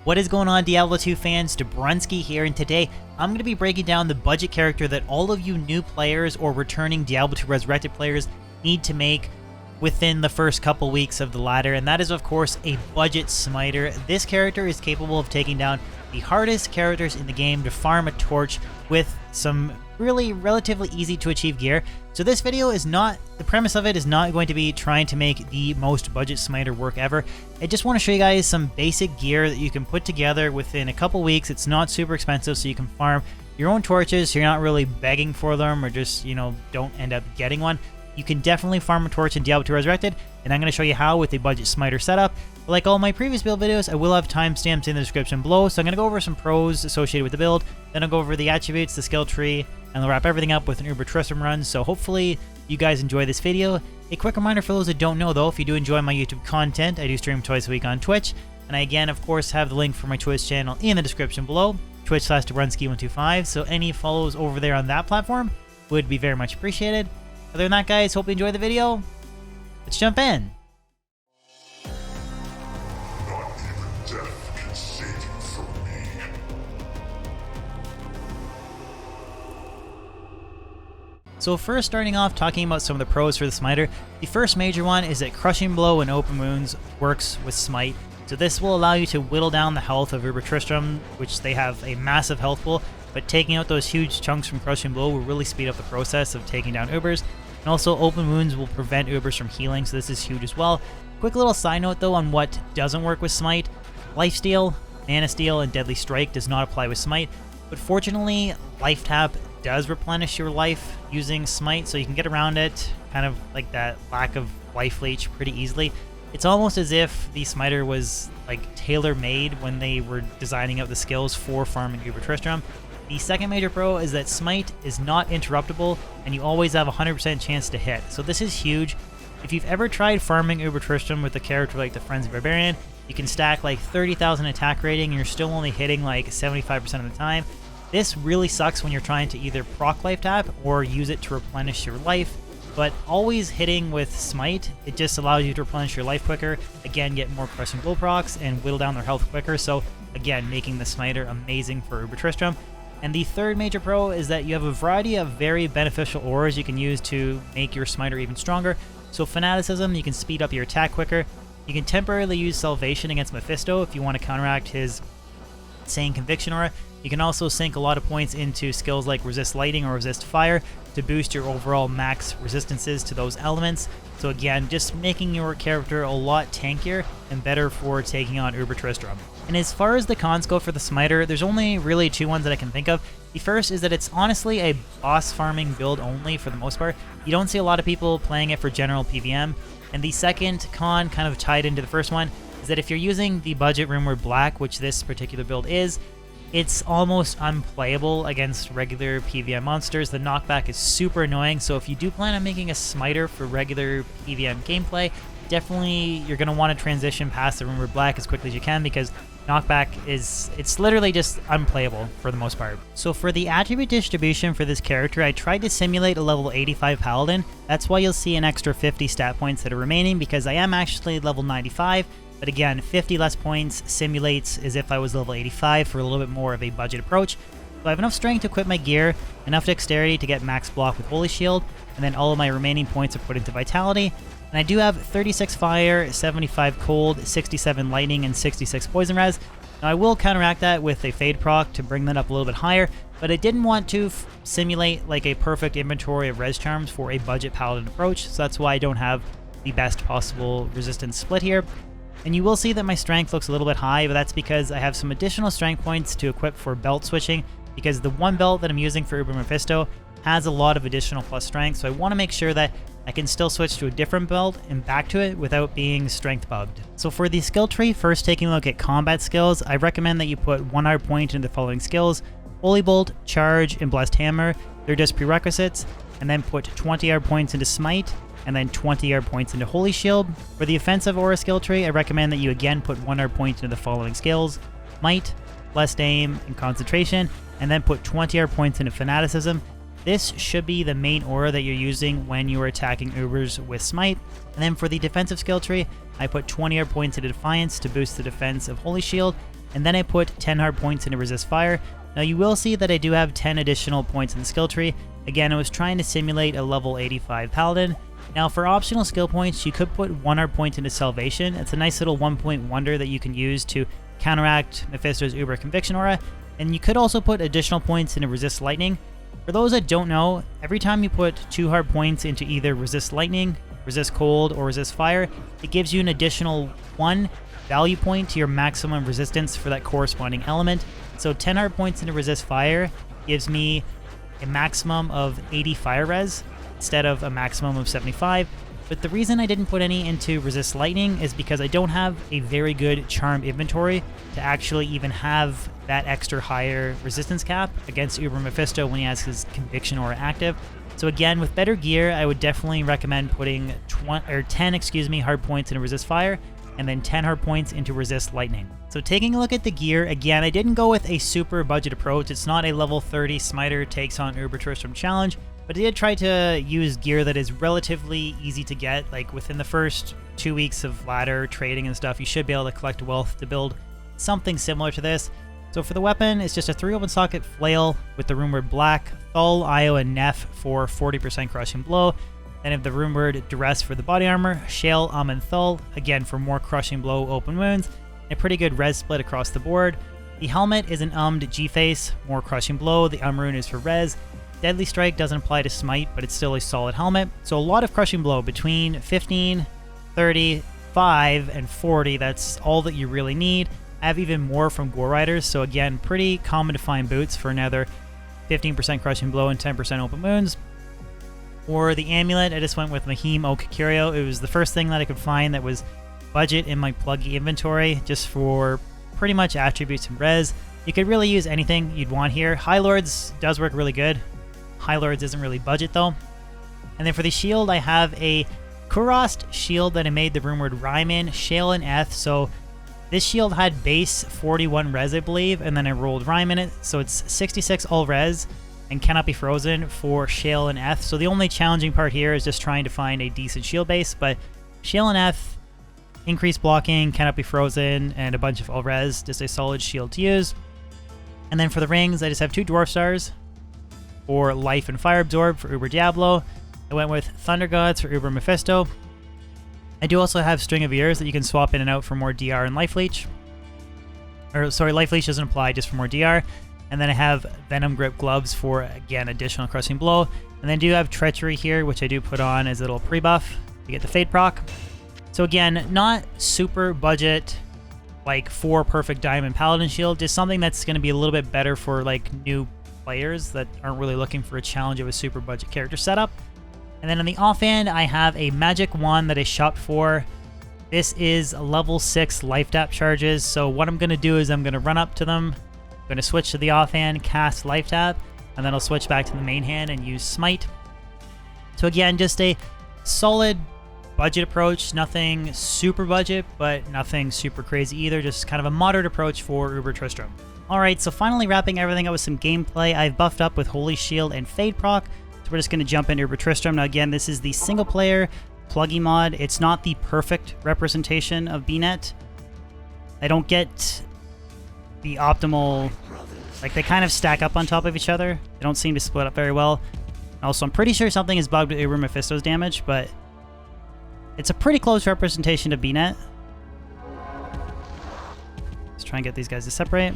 What is going on, Diablo 2 fans? Brunski here, and today I'm going to be breaking down the budget character that all of you new players or returning Diablo 2 Resurrected players need to make within the first couple weeks of the ladder, and that is of course a budget smiter. This character is capable of taking down the hardest characters in the game to farm a torch with some really relatively easy to achieve gear. So this video is not, the premise of it is not going to be trying to make the most budget smiter work ever. I just want to show you guys some basic gear that you can put together within a couple weeks. It's not super expensive, so you can farm your own torches, so you're not really begging for them or just, you know, don't end up getting one. You can definitely farm a torch in Diablo 2 Resurrected, and I'm going to show you how with a budget smiter setup. But like all my previous build videos, I will have timestamps in the description below, so I'm going to go over some pros associated with the build, then I'll go over the attributes, the skill tree, and I'll wrap everything up with an Uber Tristram run, so hopefully you guys enjoy this video. A quick reminder for those that don't know though, if you do enjoy my YouTube content, I do stream twice a week on Twitch, and I again of course have the link for my Twitch channel in the description below, twitch.com/Brunski125, so any follows over there on that platform would be very much appreciated. Other than that, guys, hope you enjoyed the video. Let's jump in. Not even death can save you from me. So first, starting off talking about some of the pros for the smiter, the first major one is that Crushing Blow and Open Wounds works with smite. So this will allow you to whittle down the health of Uber Tristram, which they have a massive health pool, but taking out those huge chunks from Crushing Blow will really speed up the process of taking down Ubers. And also Open Wounds will prevent Ubers from healing, so this is huge as well. Quick little side note though on what doesn't work with smite. Lifesteal, Mana Steal, and Deadly Strike does not apply with smite, but fortunately Life Tap does replenish your life using smite, so you can get around it, kind of like that lack of life leech, pretty easily. It's almost as if the smiter was like tailor-made when they were designing out the skills for farming Uber Tristram. The second major pro is that smite is not interruptible, and you always have a 100% chance to hit. So this is huge. If you've ever tried farming Uber Tristram with a character like the Frenzied Barbarian, you can stack like 30,000 attack rating and you're still only hitting like 75% of the time. This really sucks when you're trying to either proc life tap or use it to replenish your life. But always hitting with smite, it just allows you to replenish your life quicker, again get more Crushing Blow procs, and whittle down their health quicker, so again making the smiter amazing for Uber Tristram. And the third major pro is that you have a variety of very beneficial auras you can use to make your smiter even stronger. So Fanaticism, you can speed up your attack quicker. You can temporarily use Salvation against Mephisto if you want to counteract his Sane Conviction aura. You can also sink a lot of points into skills like Resist Lightning or Resist Fire to boost your overall max resistances to those elements. So again, just making your character a lot tankier and better for taking on Uber Tristram. And as far as the cons go for the smiter, there's only really two ones that I can think of. The first is that it's honestly a boss farming build only for the most part. You don't see a lot of people playing it for general PvM. And the second con, kind of tied into the first one, is that if you're using the budget Rumored Black, which this particular build is, it's almost unplayable against regular PvM monsters. The knockback is super annoying, so if you do plan on making a smiter for regular PvM gameplay, definitely you're going to want to transition past the Rumored Black as quickly as you can, because knockback is, it's literally just unplayable for the most part. So for the attribute distribution for this character, I tried to simulate a level 85 Paladin. That's why you'll see an extra 50 stat points that are remaining, because I am actually level 95. But again, 50 less points simulates as if I was level 85 for a little bit more of a budget approach. So I have enough strength to equip my gear, enough dexterity to get max block with Holy Shield, and then all of my remaining points are put into Vitality. And I do have 36 Fire, 75 Cold, 67 Lightning, and 66 Poison Res. Now I will counteract that with a Fade proc to bring that up a little bit higher, but I didn't want to simulate like a perfect inventory of Res Charms for a budget Paladin approach, so that's why I don't have the best possible resistance split here. And you will see that my strength looks a little bit high, but that's because I have some additional strength points to equip for belt switching, because the one belt that I'm using for Uber Mephisto has a lot of additional plus strength, so I want to make sure that I can still switch to a different belt and back to it without being strength bugged. So for the skill tree, first taking a look at combat skills, I recommend that you put 1 hour point into the following skills: Holy Bolt, Charge, and Blessed Hammer. They're just prerequisites. And then put 20 hour points into Smite, and then 20 hour points into Holy Shield. For the offensive aura skill tree, I recommend that you again put 1 hour point into the following skills: Might, Blessed Aim, and Concentration, and then put 20 hour points into Fanaticism. This should be the main aura that you're using when you are attacking Ubers with Smite. And then for the defensive skill tree, I put 20 hour points into Defiance to boost the defense of Holy Shield, and then I put 10 hard points into resist fire. Now you will see that I do have 10 additional points in the skill tree. Again, I was trying to simulate a level 85 paladin. Now for optional skill points, you could put 1 hard point into salvation. It's a nice little 1-point wonder that you can use to counteract Mephisto's Uber Conviction aura, and you could also put additional points into resist lightning. For those that don't know, every time you put 2 hard points into either resist lightning, resist cold, or resist fire, it gives you an additional 1 value point to your maximum resistance for that corresponding element. So 10 hard points into resist fire gives me a maximum of 80 fire res instead of a maximum of 75. But the reason I didn't put any into resist lightning is because I don't have a very good charm inventory to actually even have that extra higher resistance cap against Uber Mephisto when he has his conviction aura active. So again, with better gear, I would definitely recommend putting 10 hard points into resist fire, and then 10 hard points into resist lightning. So taking a look at the gear, again, I didn't go with a super budget approach. It's not a level 30 Smiter takes on Uber Tristram challenge, but I did try to use gear that is relatively easy to get. Like within the first 2 weeks of ladder trading and stuff, you should be able to collect wealth to build something similar to this. So for the weapon, it's just a 3 open socket flail with the rune word black, Thul, Io, and Neff for 40% crushing blow. Then have the rune word Duress for the body armor, Shale, and Thul, again for more crushing blow open wounds, and a pretty good res split across the board. The helmet is an G-face, more crushing blow, the rune is for res. Deadly Strike doesn't apply to smite, but it's still a solid helmet. So a lot of crushing blow between 15, 30, 5, and 40, that's all that you really need. I have even more from Gore Riders, so again, pretty common to find boots for another 15% crushing blow and 10% open wounds. For the amulet, I just went with Mahim Oak Curio. It was the first thing that I could find that was budget in my pluggy inventory, just for pretty much attributes and res. You could really use anything you'd want here. High Lords does work really good. High Lords isn't really budget though. And then for the shield, I have a Kurost shield that I made the rumored rhyme in, Shale and Eth. So this shield had base 41 res, I believe, and then I rolled rhyme in it. So it's 66 all res and cannot be frozen for Shale and Eth. So the only challenging part here is just trying to find a decent shield base, but Shale and Eth, increased blocking, cannot be frozen, and a bunch of all res, just a solid shield to use. And then for the rings, I just have 2 dwarf stars for life and fire absorb for Uber Diablo. I went with Thunder Gods for Uber Mephisto. I do also have String of Ears that you can swap in and out for more DR and Life Leech. Or sorry, Life Leech doesn't apply, just for more DR. And then I have Venom Grip Gloves for, again, additional crushing blow. And then I do have Treachery here, which I do put on as a little pre-buff to get the Fade proc. So again, not super budget, like 4 perfect Diamond Paladin Shield, just something that's going to be a little bit better for like new players that aren't really looking for a challenge of a super budget character setup. And then on the offhand, I have a Magic Wand that I shopped for. This is level 6 life tap charges. So what I'm going to do is I'm going to run up to them. I'm going to switch to the offhand, cast life tap, and then I'll switch back to the main hand and use smite. So again, just a solid budget approach. Nothing super budget, but nothing super crazy either. Just kind of a moderate approach for Uber Tristram. Alright, so finally wrapping everything up with some gameplay, I've buffed up with Holy Shield and Fade proc. So we're just going to jump into Uber Tristram. Now again, this is the single player pluggy mod. It's not the perfect representation of BNet. I don't get the optimal, like they kind of stack up on top of each other. They don't seem to split up very well. Also, I'm pretty sure something is bugged with Uber Mephisto's damage, but it's a pretty close representation of BNet. Let's try and get these guys to separate.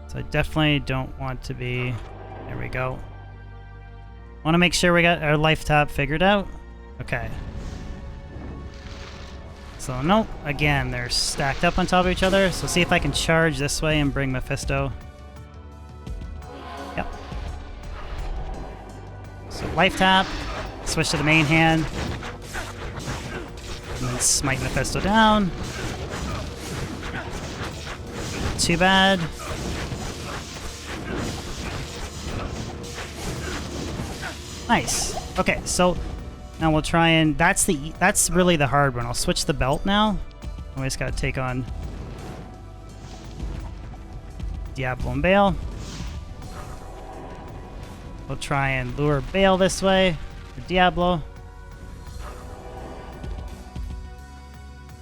So I definitely don't want to be... There we go. Want to make sure we got our life tap figured out. Okay. So nope, again, they're stacked up on top of each other. So see if I can charge this way and bring Mephisto. Yep. So life tap, switch to the main hand, and then smite Mephisto down. Not too bad. Nice. Okay, so now we'll try and that's really the hard one. I'll switch the belt now. We just gotta take on Diablo and Bale. We'll try and lure Bale this way for Diablo.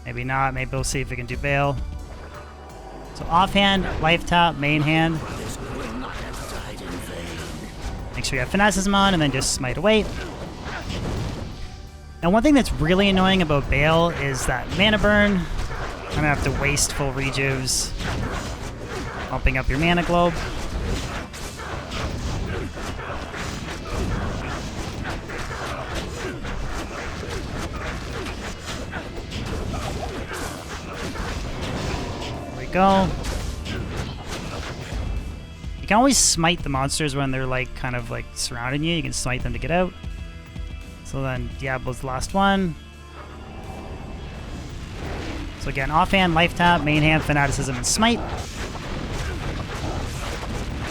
Maybe not. Maybe we'll see if we can do Bale. So offhand, life tap, main hand. Make sure you have Fanaticism on, and then just smite away. Now, one thing that's really annoying about Bale is that mana burn. I'm gonna have to waste full rejuves, pumping up your mana globe. There we go. You can always smite the monsters when they're like kind of like surrounding you. You can smite them to get out. So then Diablo's the last one. So again, offhand, life tap, main hand, Fanaticism, and smite.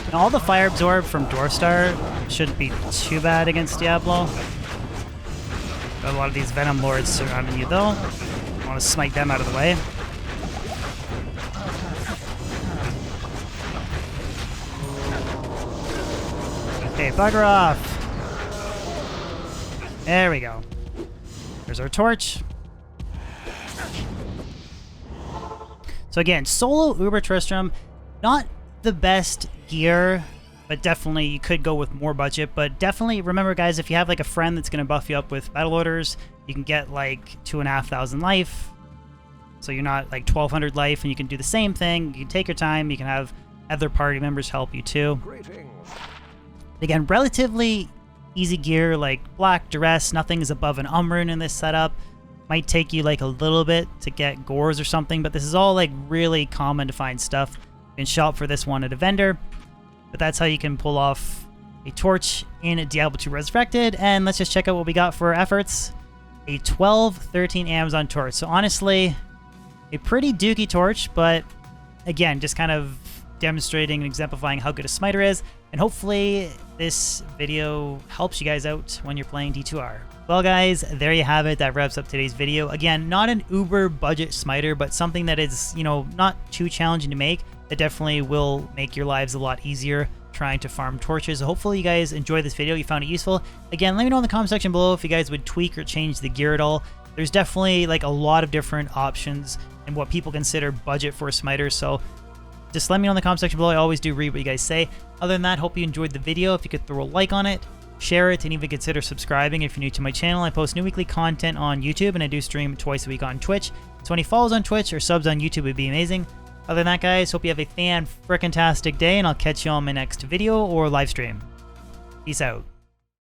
And all the fire absorb from Dwarfstar shouldn't be too bad against Diablo. Got a lot of these Venom Lords surrounding you though. I want to smite them out of the way. Okay, bugger off. There we go. There's our torch. So again, solo Uber Tristram, not the best gear, but definitely you could go with more budget. But definitely remember, guys, if you have like a friend that's going to buff you up with battle orders, you can get like 2,500 life. So you're not like 1,200 life, and you can do the same thing. You can take your time. You can have other party members help you too. Again, relatively easy gear, like Black Duress. Nothing is above an Umrun in this setup. Might take you like a little bit to get gores or something, but this is all like really common to find stuff. You can shop for this one at a vendor, but that's how you can pull off a torch in Diablo 2 Resurrected. And let's just check out what we got for our efforts. A 12-13 Amazon torch. So honestly, a pretty dookie torch, but again, just kind of demonstrating and exemplifying how good a smiter is. And hopefully this video helps you guys out when you're playing D2R. Well guys, there you have it. That wraps up today's video. Again, not an uber budget smiter, but something that is, you know, not too challenging to make. That definitely will make your lives a lot easier trying to farm torches. So hopefully you guys enjoyed this video. You found it useful. Again, let me know in the comment section below if you guys would tweak or change the gear at all. There's definitely like a lot of different options and what people consider budget for a smiter. So just let me know in the comment section below. I always do read what you guys say. Other than that, hope you enjoyed the video. If you could throw a like on it, share it, and even consider subscribing if you're new to my channel. I post new weekly content on YouTube, and I do stream twice a week on Twitch. So any follows on Twitch or subs on YouTube would be amazing. Other than that, guys, hope you have a fan-frickin-tastic day, and I'll catch you on my next video or live stream. Peace out.